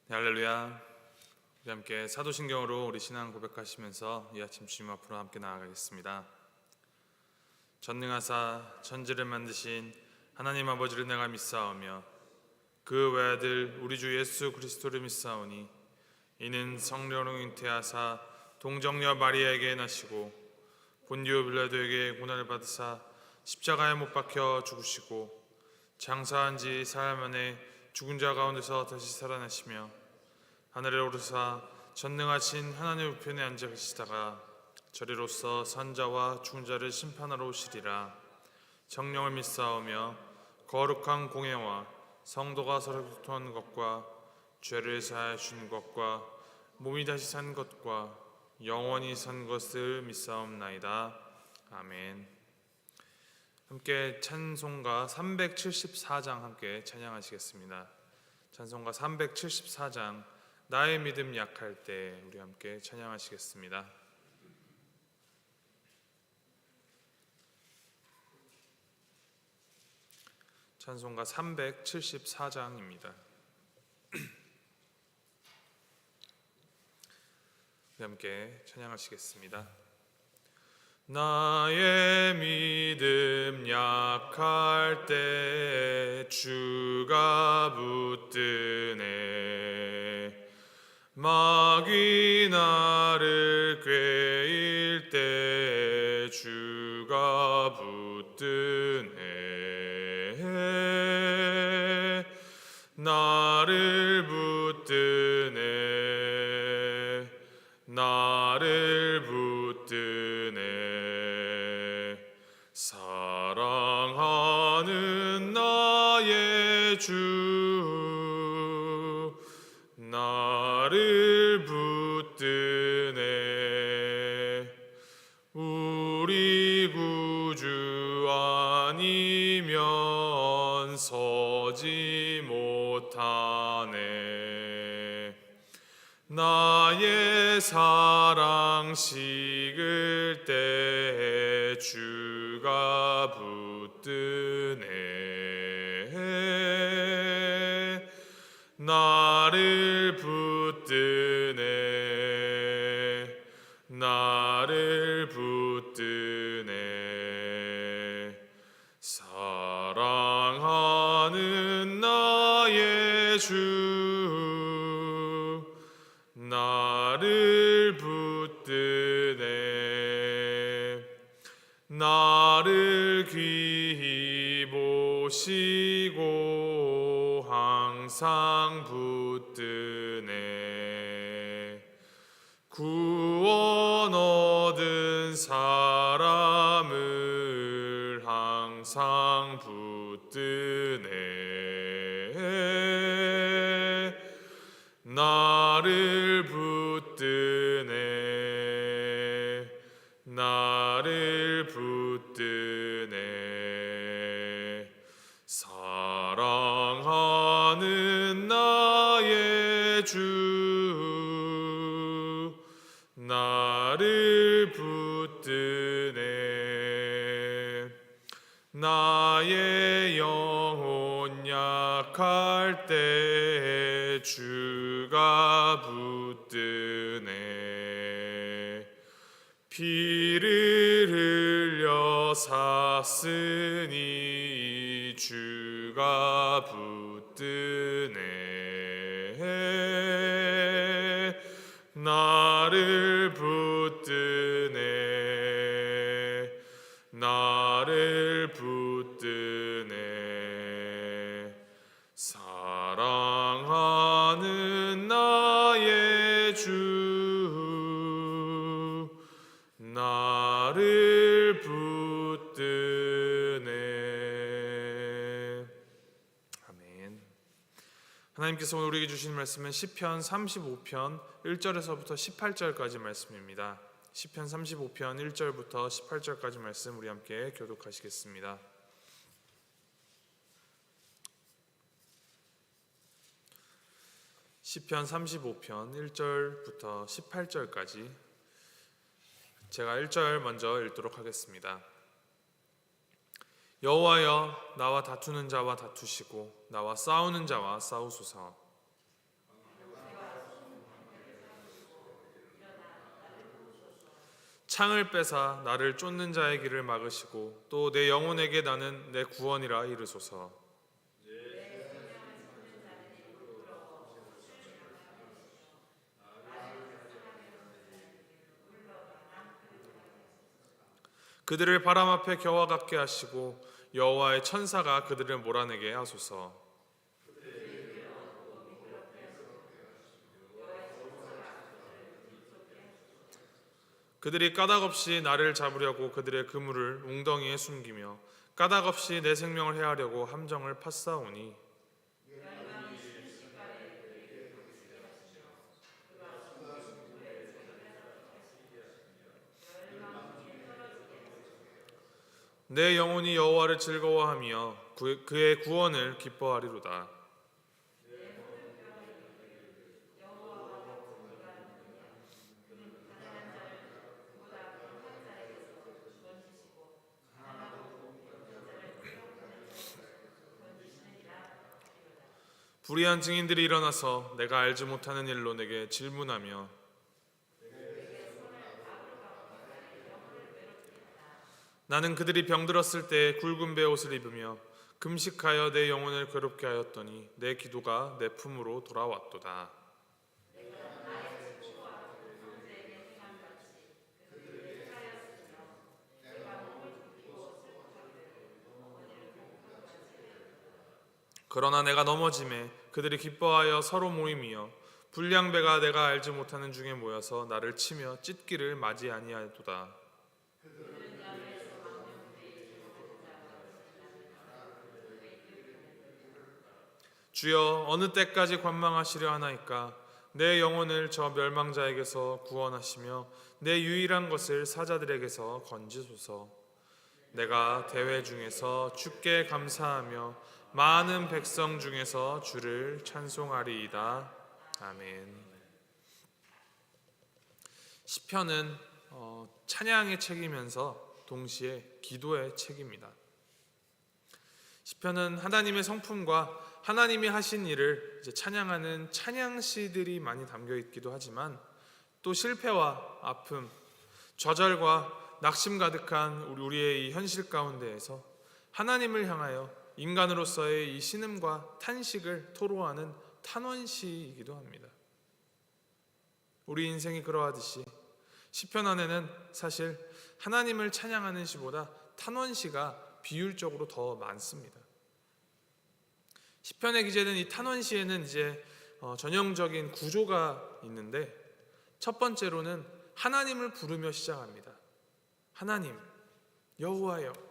네, 할렐루야. 우리 함께 사도신경으로 우리 신앙 고백하시면서 이 아침 주님 앞으로 함께 나아가겠습니다. 전능하사 천지를 만드신 하나님 아버지를 내가 믿사오며 그 외아들 우리 주 예수 그리스도를 믿사오니 이는 성령으로 잉태하사 동정녀 마리아에게 나시고 본디오 빌라도에게 고난을 받으사 십자가에 못 박혀 죽으시고 장사한 지 사흘 만에 죽은 자 가운데서 다시 살아나시며 하늘에 오르사 전능하신 하나님 우편에 앉아 계시다가 저리로서 산자와 죽은 자를 심판하러 오시리라. 성령을 믿사오며 거룩한 공예와 성도가 서로 교통하는 것과 죄를 사하여 주는 것과 몸이 다시 산 것과 영원히 산 것을 믿사옵나이다. 아멘. 함께 찬송가 374장 함께 찬양하시겠습니다. 찬송가 374장 나의 믿음 약할 때 우리 함께 찬양하시겠습니다. 찬송가 374장입니다. 우리 함께 찬양하시겠습니다. 나의 믿음 약할 때 주가 붙드네. 마귀 나를 꾀일 때 주가 붙드네. 나를 붙드네. 나를 붙드네. 사랑하는 나의 주 나를 붙드네. 우리 구주 아니면 서지 못하네. 나의 사랑 식을 때 주가 붙드네. 나를 붙드네. 나를 붙드네. 사랑하는 나의 주 나를 붙드네. 나를 귀히 보시고 항상 붙드네. 구원 얻은 사람을 항상 붙드네. 나를 붙드네. 나를 붙드네. 사랑하는 나의 주 나를 붙드네. 나의 영혼 약할 때 주가 붙드네. 피를 흘려 샀으니 주가 붙드네. 나를 붙드네. 나를 붙드네. 사랑하는 나의 주 나를 붙드네. 아멘. 하나님께서 오늘 우리에게 주신 말씀은 시편 35편 1절에서부터 18절까지 말씀입니다. 시편 35편 1절부터 18절까지 말씀 우리 함께 교독하시겠습니다. 시편 35편 1절부터 18절까지 제가 1절 먼저 읽도록 하겠습니다. 여호와여, 나와 다투는 자와 다투시고 나와 싸우는 자와 싸우소서. 창을 빼사 나를 쫓는 자의 길을 막으시고 또 내 영혼에게 나는 내 구원이라 이르소서. 그들을 바람 앞에 겨와 같게 하시고 여호와의 천사가 그들을 몰아내게 하소서. 그들이 까닭없이 나를 잡으려고 그들의 그물을 웅덩이에 숨기며 까닭없이 내 생명을 해하려고 함정을 팠사오니 내 영혼이 여호와를 즐거워하며 그의 구원을 기뻐하리로다. 불의한 증인들이 일어나서 내가 알지 못하는 일로 내게 질문하며 나는 그들이 병들었을 때 굵은 베옷을 입으며 금식하여 내 영혼을 괴롭게 하였더니 내 기도가 내 품으로 돌아왔도다. 그러나 내가 넘어짐에 그들이 기뻐하여 서로 모임이여 불량배가 내가 알지 못하는 중에 모여서 나를 치며 찢기를 맞이 아니하도다. 주여 어느 때까지 관망하시려 하나이까? 내 영혼을 저 멸망자에게서 구원하시며 내 유일한 것을 사자들에게서 건지소서. 내가 대회 중에서 주께 감사하며 많은 백성 중에서 주를 찬송하리이다. 아멘. 시편은 찬양의 책이면서 동시에 기도의 책입니다. 시편은 하나님의 성품과 하나님이 하신 일을 찬양하는 찬양시들이 많이 담겨 있기도 하지만 또 실패와 아픔, 좌절과 낙심 가득한 우리의 이 현실 가운데에서 하나님을 향하여 인간으로서의 이 신음과 탄식을 토로하는 탄원시이기도 합니다. 우리 인생이 그러하듯이 시편 안에는 사실 하나님을 찬양하는 시보다 탄원시가 비율적으로 더 많습니다. 시편의 기제는 이 탄원시에는 이제 전형적인 구조가 있는데 첫 번째로는 하나님을 부르며 시작합니다. 하나님, 여호와여.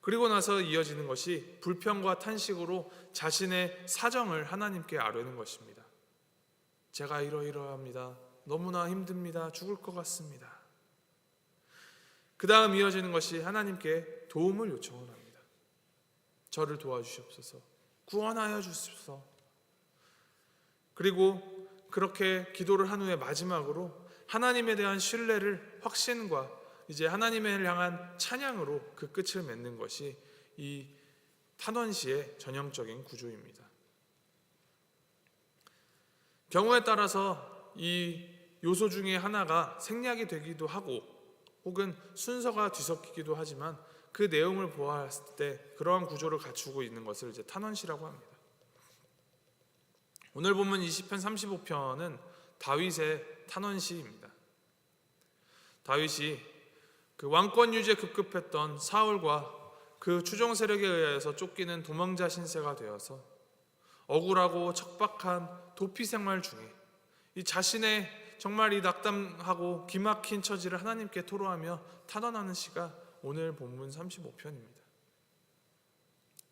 그리고 나서 이어지는 것이 불평과 탄식으로 자신의 사정을 하나님께 아뢰는 것입니다. 제가 이러이러합니다. 너무나 힘듭니다. 죽을 것 같습니다. 그 다음 이어지는 것이 하나님께 도움을 요청을 합니다. 저를 도와주시옵소서. 구원하여 주십소서. 그리고 그렇게 기도를 한 후에 마지막으로 하나님에 대한 신뢰를 확신과 이제 하나님을 향한 찬양으로 그 끝을 맺는 것이 이 탄원시의 전형적인 구조입니다. 경우에 따라서 이 요소 중에 하나가 생략이 되기도 하고 혹은 순서가 뒤섞이기도 하지만 그 내용을 보았을 때 그러한 구조를 갖추고 있는 것을 이제 탄원시라고 합니다. 오늘 본문 20편 35편은 다윗의 탄원시입니다. 다윗이 그 왕권 유지에 급급했던 사울과 그 추종 세력에 의해서 쫓기는 도망자 신세가 되어서 억울하고 척박한 도피 생활 중에 이 자신의 정말 이 낙담하고 기막힌 처지를 하나님께 토로하며 탄원하는 시가 오늘 본문 35편입니다.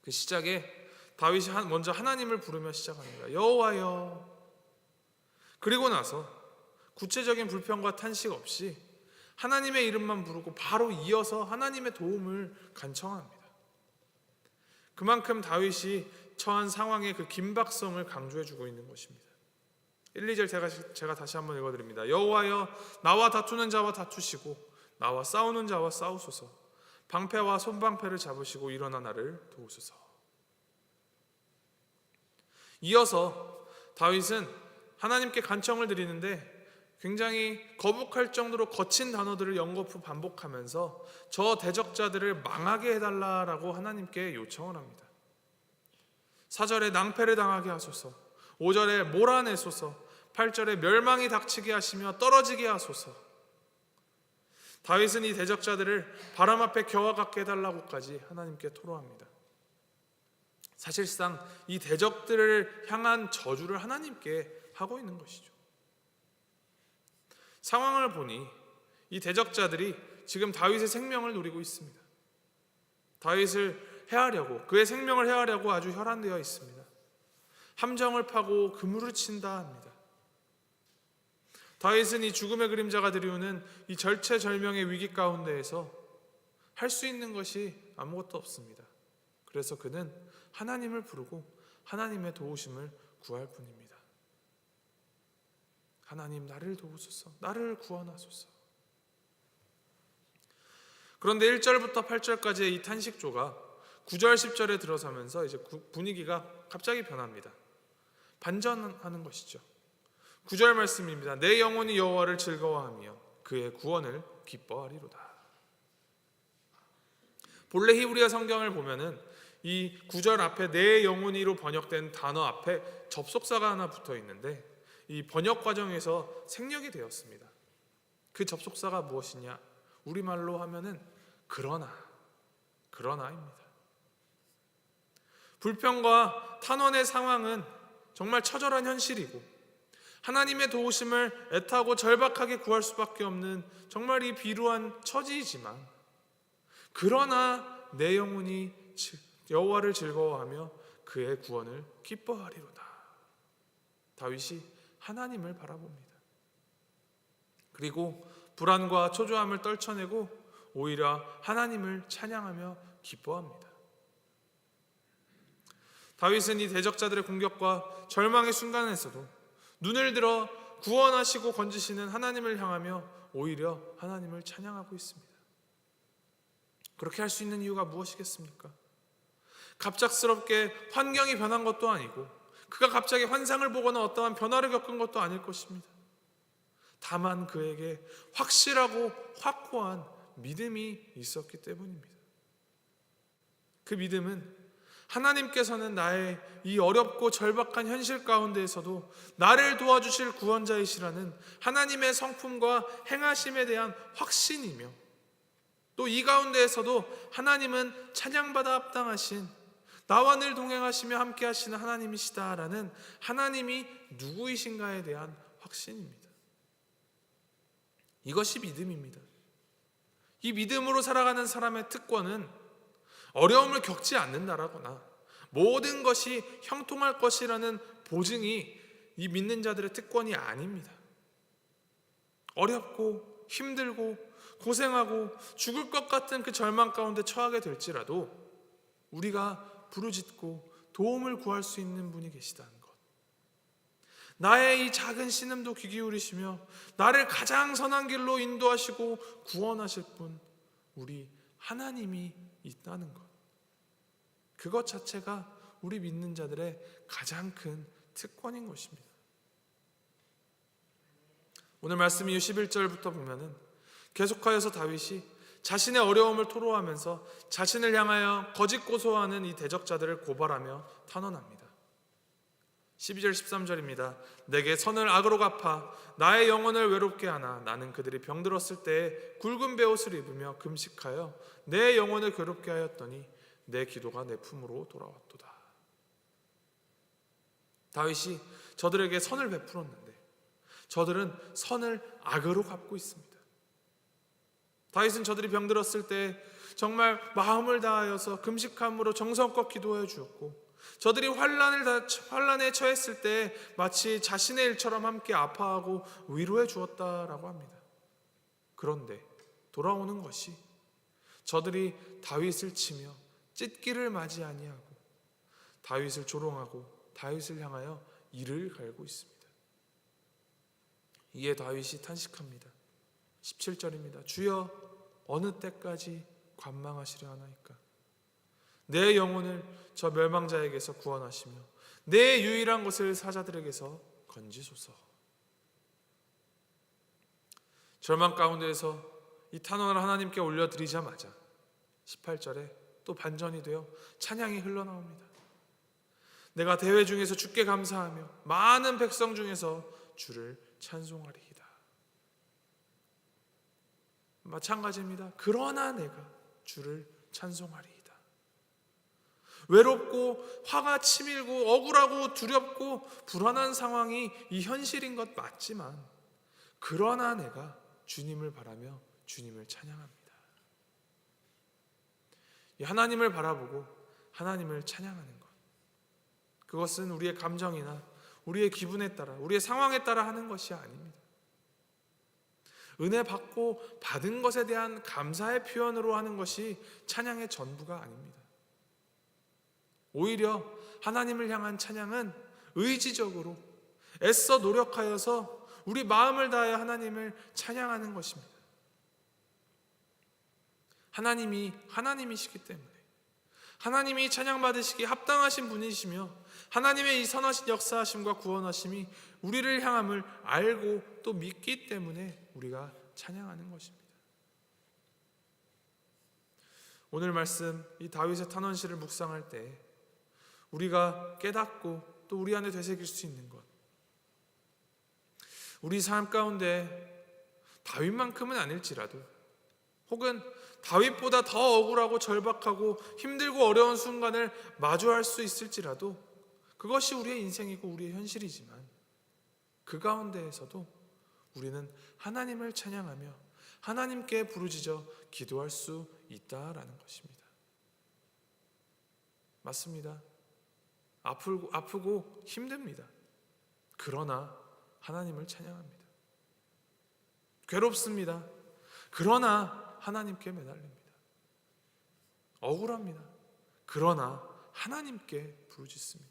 그 시작에 다윗이 먼저 하나님을 부르며 시작합니다. 여호와여. 그리고 나서 구체적인 불평과 탄식 없이 하나님의 이름만 부르고 바로 이어서 하나님의 도움을 간청합니다. 그만큼 다윗이 처한 상황의 그 긴박성을 강조해주고 있는 것입니다. 1, 2절 제가 다시 한번 읽어드립니다. 여호와여, 나와 다투는 자와 다투시고 나와 싸우는 자와 싸우소서. 방패와 손방패를 잡으시고 일어나 나를 도우소서. 이어서 다윗은 하나님께 간청을 드리는데 굉장히 거북할 정도로 거친 단어들을 연거푸 반복하면서 저 대적자들을 망하게 해달라라고 하나님께 요청을 합니다. 4절에 낭패를 당하게 하소서, 5절에 몰아내소서, 8절에 멸망이 닥치게 하시며 떨어지게 하소서. 다윗은 이 대적자들을 바람 앞에 겨와 같게 해달라고까지 하나님께 토로합니다. 사실상 이 대적들을 향한 저주를 하나님께 하고 있는 것이죠. 상황을 보니 이 대적자들이 지금 다윗의 생명을 노리고 있습니다. 다윗을 해하려고, 그의 생명을 해하려고 아주 혈안되어 있습니다. 함정을 파고 그물을 친다 합니다. 다윗은 이 죽음의 그림자가 드리우는 이 절체절명의 위기 가운데에서 할 수 있는 것이 아무것도 없습니다. 그래서 그는 하나님을 부르고 하나님의 도우심을 구할 뿐입니다. 하나님, 나를 도우소서, 나를 구원하소서. 그런데 1절부터 8절까지의 이 탄식조가 9절 10절에 들어서면서 이제 분위기가 갑자기 변합니다. 반전하는 것이죠. 9절 말씀입니다. 내 영혼이 여호와를 즐거워하며 그의 구원을 기뻐하리로다. 본래 히브리어 성경을 보면은 이 9절 앞에 내 영혼이로 번역된 단어 앞에 접속사가 하나 붙어 있는데 이 번역 과정에서 생략이 되었습니다. 그 접속사가 무엇이냐? 우리말로 하면은 그러나입니다. 불평과 탄원의 상황은 정말 처절한 현실이고 하나님의 도우심을 애타고 절박하게 구할 수밖에 없는 정말 이 비루한 처지이지만, 그러나 내 영혼이 여호와를 즐거워하며 그의 구원을 기뻐하리로다. 다윗이 하나님을 바라봅니다. 그리고 불안과 초조함을 떨쳐내고 오히려 하나님을 찬양하며 기뻐합니다. 다윗은 이 대적자들의 공격과 절망의 순간에서도 눈을 들어 구원하시고 건지시는 하나님을 향하며 오히려 하나님을 찬양하고 있습니다. 그렇게 할 수 있는 이유가 무엇이겠습니까? 갑작스럽게 환경이 변한 것도 아니고 그가 갑자기 환상을 보거나 어떠한 변화를 겪은 것도 아닐 것입니다. 다만 그에게 확실하고 확고한 믿음이 있었기 때문입니다. 그 믿음은 하나님께서는 나의 이 어렵고 절박한 현실 가운데에서도 나를 도와주실 구원자이시라는 하나님의 성품과 행하심에 대한 확신이며, 또 이 가운데에서도 하나님은 찬양받아 합당하신, 나와 늘 동행하시며 함께 하시는 하나님이시다라는 하나님이 누구이신가에 대한 확신입니다. 이것이 믿음입니다. 이 믿음으로 살아가는 사람의 특권은 어려움을 겪지 않는다라거나 모든 것이 형통할 것이라는 보증이 이 믿는 자들의 특권이 아닙니다. 어렵고 힘들고 고생하고 죽을 것 같은 그 절망 가운데 처하게 될지라도 우리가 부르짖고 도움을 구할 수 있는 분이 계시다는 것, 나의 이 작은 신음도 귀 기울이시며 나를 가장 선한 길로 인도하시고 구원하실 분, 우리 하나님이 있다는 것, 그것 자체가 우리 믿는 자들의 가장 큰 특권인 것입니다. 오늘 말씀 11절부터 보면은 계속하여서 다윗이 자신의 어려움을 토로하면서 자신을 향하여 거짓 고소하는 이 대적자들을 고발하며 탄원합니다. 12절 13절입니다. 내게 선을 악으로 갚아 나의 영혼을 외롭게 하나 나는 그들이 병들었을 때에 굵은 베옷을 입으며 금식하여 내 영혼을 괴롭게 하였더니 내 기도가 내 품으로 돌아왔도다. 다윗이 저들에게 선을 베풀었는데 저들은 선을 악으로 갚고 있습니다. 다윗은 저들이 병들었을 때 정말 마음을 다하여서 금식함으로 정성껏 기도해 주었고, 저들이 환난에 처했을 때 마치 자신의 일처럼 함께 아파하고 위로해 주었다라고 합니다. 그런데 돌아오는 것이 저들이 다윗을 치며 찢기를 맞이 아니하고 다윗을 조롱하고 다윗을 향하여 이를 갈고 있습니다. 이에 다윗이 탄식합니다. 17절입니다. 주여, 어느 때까지 관망하시려 하나이까? 내 영혼을 저 멸망자에게서 구원하시며 내 유일한 것을 사자들에게서 건지소서. 절망 가운데에서 이 탄원을 하나님께 올려드리자마자 18절에 또 반전이 되어 찬양이 흘러나옵니다. 내가 대회 중에서 주께 감사하며 많은 백성 중에서 주를 찬송하리이다. 마찬가지입니다. 그러나 내가 주를 찬송하리이다. 외롭고 화가 치밀고 억울하고 두렵고 불안한 상황이 이 현실인 것 맞지만, 그러나 내가 주님을 바라며 주님을 찬양합니다. 이 하나님을 바라보고 하나님을 찬양하는 것, 그것은 우리의 감정이나 우리의 기분에 따라, 우리의 상황에 따라 하는 것이 아닙니다. 은혜 받고 받은 것에 대한 감사의 표현으로 하는 것이 찬양의 전부가 아닙니다. 오히려 하나님을 향한 찬양은 의지적으로 애써 노력하여서 우리 마음을 다하여 하나님을 찬양하는 것입니다. 하나님이 하나님이시기 때문에, 하나님이 찬양받으시기에 합당하신 분이시며, 하나님의 이 선하신 역사하심과 구원하심이 우리를 향함을 알고 또 믿기 때문에 우리가 찬양하는 것입니다. 오늘 말씀, 이 다윗의 탄원시를 묵상할 때 우리가 깨닫고 또 우리 안에 되새길 수 있는 것, 우리 삶 가운데 다윗만큼은 아닐지라도, 혹은 다윗보다 더 억울하고 절박하고 힘들고 어려운 순간을 마주할 수 있을지라도, 그것이 우리의 인생이고 우리의 현실이지만, 그 가운데에서도 우리는 하나님을 찬양하며 하나님께 부르짖어 기도할 수 있다라는 것입니다. 맞습니다. 아프고 힘듭니다. 그러나 하나님을 찬양합니다. 괴롭습니다. 그러나 하나님께 매달립니다. 억울합니다. 그러나 하나님께 부르짖습니다.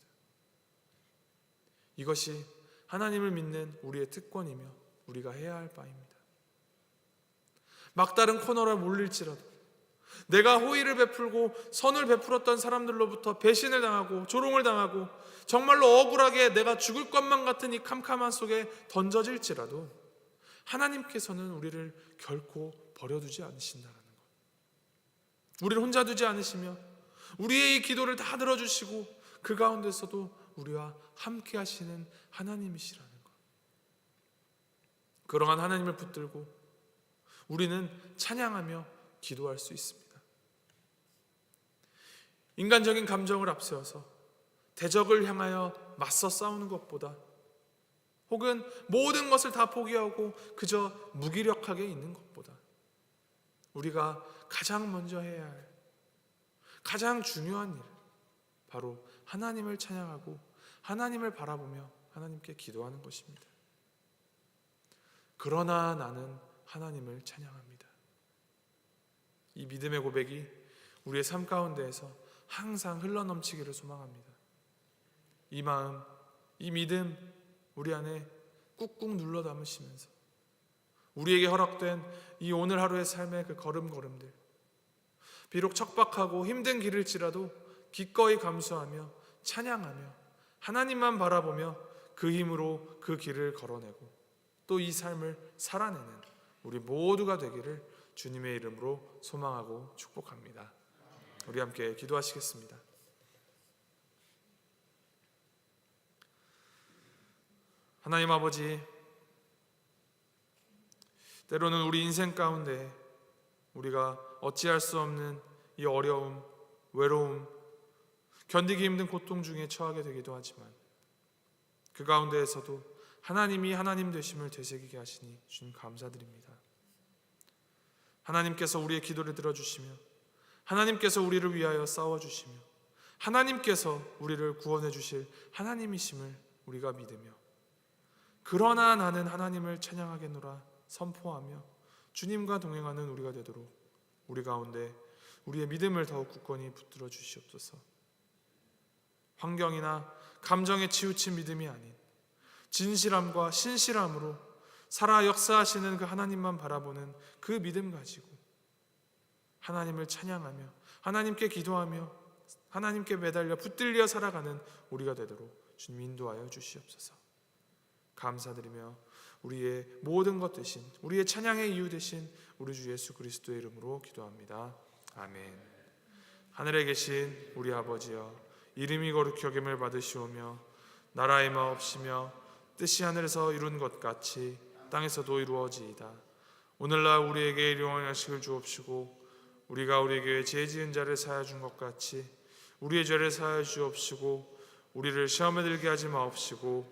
이것이 하나님을 믿는 우리의 특권이며 우리가 해야 할 바입니다. 막다른 코너라 몰릴지라도, 내가 호의를 베풀고 선을 베풀었던 사람들로부터 배신을 당하고 조롱을 당하고 정말로 억울하게 내가 죽을 것만 같은 이 캄캄한 속에 던져질지라도, 하나님께서는 우리를 결코 버려두지 않으신다는 것, 우리를 혼자 두지 않으시며 우리의 이 기도를 다 들어주시고 그 가운데서도 우리와 함께 하시는 하나님이시라는 것, 그러한 하나님을 붙들고 우리는 찬양하며 기도할 수 있습니다. 인간적인 감정을 앞세워서 대적을 향하여 맞서 싸우는 것보다, 혹은 모든 것을 다 포기하고 그저 무기력하게 있는 것보다, 우리가 가장 먼저 해야 할 가장 중요한 일, 바로 하나님을 찬양하고 하나님을 바라보며 하나님께 기도하는 것입니다. 그러나 나는 하나님을 찬양합니다. 이 믿음의 고백이 우리의 삶 가운데에서 항상 흘러넘치기를 소망합니다. 이 마음, 이 믿음 우리 안에 꾹꾹 눌러 담으시면서 우리에게 허락된 이 오늘 하루의 삶의 그 걸음걸음들, 비록 척박하고 힘든 길일지라도 기꺼이 감수하며 찬양하며 하나님만 바라보며 그 힘으로 그 길을 걸어내고 또 이 삶을 살아내는 우리 모두가 되기를 주님의 이름으로 소망하고 축복합니다. 우리 함께 기도하시겠습니다. 하나님 아버지, 때로는 우리 인생 가운데 우리가 어찌할 수 없는 이 어려움, 외로움, 견디기 힘든 고통 중에 처하게 되기도 하지만, 그 가운데에서도 하나님이 하나님 되심을 되새기게 하시니 주님 감사드립니다. 하나님께서 우리의 기도를 들어주시며 하나님께서 우리를 위하여 싸워주시며 하나님께서 우리를 구원해 주실 하나님이심을 우리가 믿으며, 그러나 나는 하나님을 찬양하겠노라 선포하며 주님과 동행하는 우리가 되도록 우리 가운데 우리의 믿음을 더욱 굳건히 붙들어 주시옵소서. 환경이나 감정에 치우친 믿음이 아닌 진실함과 신실함으로 살아 역사하시는 그 하나님만 바라보는 그 믿음 가지고 하나님을 찬양하며 하나님께 기도하며 하나님께 매달려 붙들려 살아가는 우리가 되도록 주님 인도하여 주시옵소서. 감사드리며 우리의 모든 것 되신, 우리의 찬양의 이유 되신 우리 주 예수 그리스도의 이름으로 기도합니다. 아멘. 하늘에 계신 우리 아버지여, 이름이 거룩히 여김을 받으시오며 나라의 마옵시며 뜻이 하늘에서 이룬 것 같이 땅에서도 이루어지이다. 오늘날 우리에게 일용할 양식을 주옵시고 우리가 우리에게 죄 지은 자를 사하여 준 것 같이 우리의 죄를 사하여 주옵시고 우리를 시험에 들게 하지 마옵시고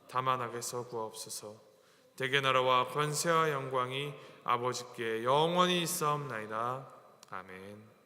다만 악에서 구하옵소서. 대개 나라와 권세와 영광이 아버지께 영원히 있사옵나이다. 아멘.